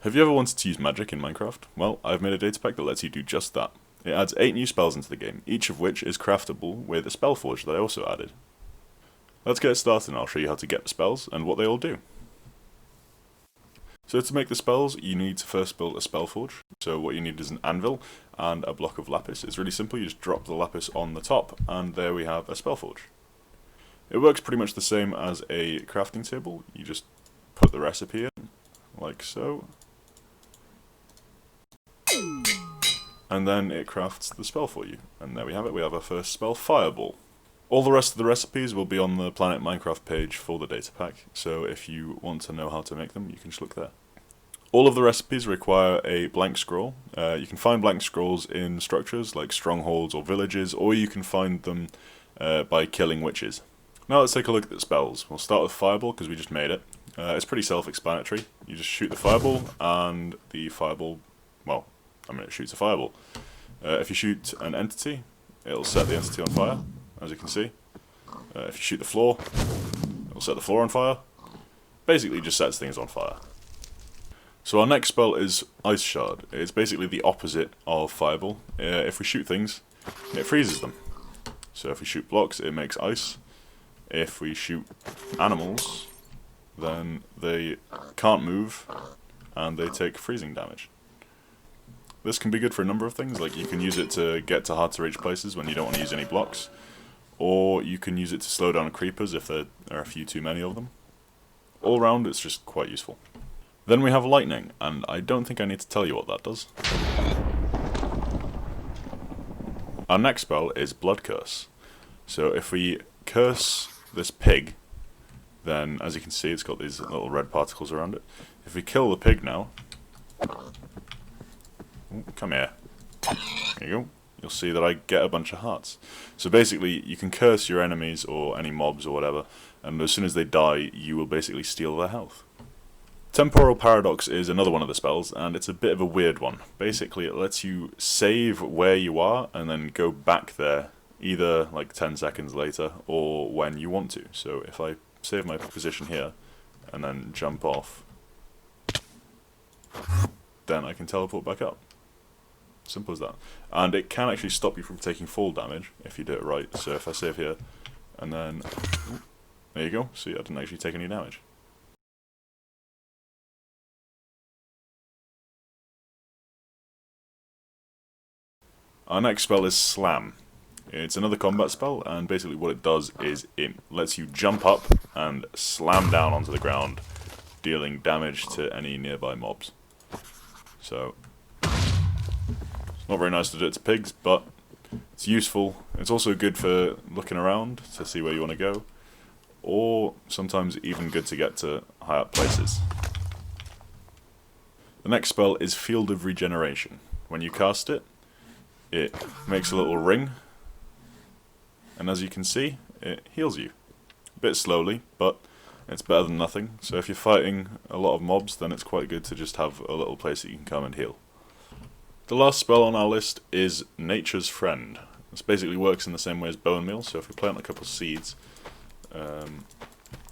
Have you ever wanted to use magic in Minecraft? Well, I've made a data pack that lets you do just that. It adds 8 new spells into the game, each of which is craftable with a Spellforge that I also added. Let's get started and I'll show you how to get the spells and what they all do. So to make the spells, you need to first build a Spellforge. So what you need is an anvil and a block of lapis. It's really simple, you just drop the lapis on the top and there we have a Spellforge. It works pretty much the same as a crafting table. You just put the recipe in, like so. And then it crafts the spell for you. And there we have it, we have our first spell, Fireball. All the rest of the recipes will be on the Planet Minecraft page for the data pack, so if you want to know how to make them, you can just look there. All of the recipes require a blank scroll. You can find blank scrolls in structures like strongholds or villages, or you can find them by killing witches. Now let's take a look at the spells. We'll start with Fireball because we just made it. It's pretty self-explanatory. You just shoot the fireball, and the fireball, well, it shoots a fireball. If you shoot an entity, it'll set the entity on fire, as you can see. If you shoot the floor, it'll set the floor on fire. Basically, it just sets things on fire. So our next spell is Ice Shard. It's basically the opposite of Fireball. If we shoot things, it freezes them. So if we shoot blocks, it makes ice. If we shoot animals, then they can't move, and they take freezing damage. This can be good for a number of things, like you can use it to get to hard to reach places when you don't want to use any blocks, or you can use it to slow down creepers if there are a few too many of them. All round it's just quite useful. Then we have Lightning, and I don't think I need to tell you what that does. Our next spell is Blood Curse. So if we curse this pig, then as you can see it's got these little red particles around it. If we kill the pig now, come here. There you go. You'll see that I get a bunch of hearts. So basically, you can curse your enemies or any mobs or whatever, and as soon as they die, you will basically steal their health. Temporal Paradox is another one of the spells, and it's a bit of a weird one. Basically, it lets you save where you are and then go back there, either like 10 seconds later or when you want to. So if I save my position here and then jump off, then I can teleport back up. Simple as that. And it can actually stop you from taking fall damage if you do it right. So if I save here, and then, there you go, see I didn't actually take any damage. Our next spell is Slam. It's another combat spell, and basically what it does is it lets you jump up and slam down onto the ground, dealing damage to any nearby mobs. So, not very nice to do it to pigs, but it's useful. It's also good for looking around to see where you want to go, or sometimes even good to get to high up places. The next spell is Field of Regeneration. When you cast it, it makes a little ring, and as you can see, it heals you. A bit slowly, but it's better than nothing. So if you're fighting a lot of mobs, then it's quite good to just have a little place that you can come and heal. The last spell on our list is Nature's Friend. This basically works in the same way as Bone Meal, so if we plant a couple of seeds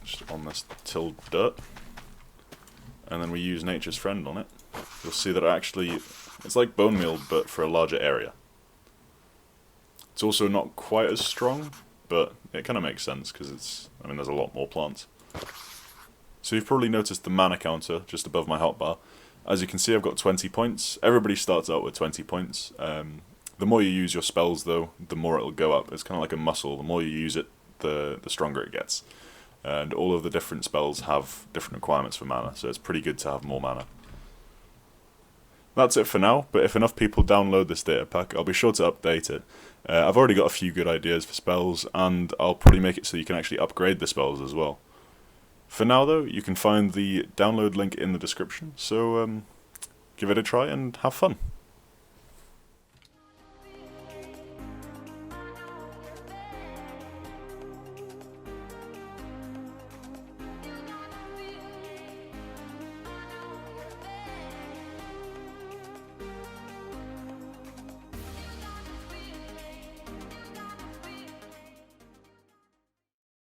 just on this tilled dirt, and then we use Nature's Friend on it, you'll see that it's like Bone Meal but for a larger area. It's also not quite as strong, but it kind of makes sense because there's a lot more plants. So you've probably noticed the mana counter just above my hotbar. As you can see, I've got 20 points. Everybody starts out with 20 points. The more you use your spells, though, the more it'll go up. It's kind of like a muscle. The more you use it, the stronger it gets. And all of the different spells have different requirements for mana, so it's pretty good to have more mana. That's it for now, but if enough people download this data pack, I'll be sure to update it. I've already got a few good ideas for spells, and I'll probably make it so you can actually upgrade the spells as well. For now though, you can find the download link in the description, so give it a try and have fun.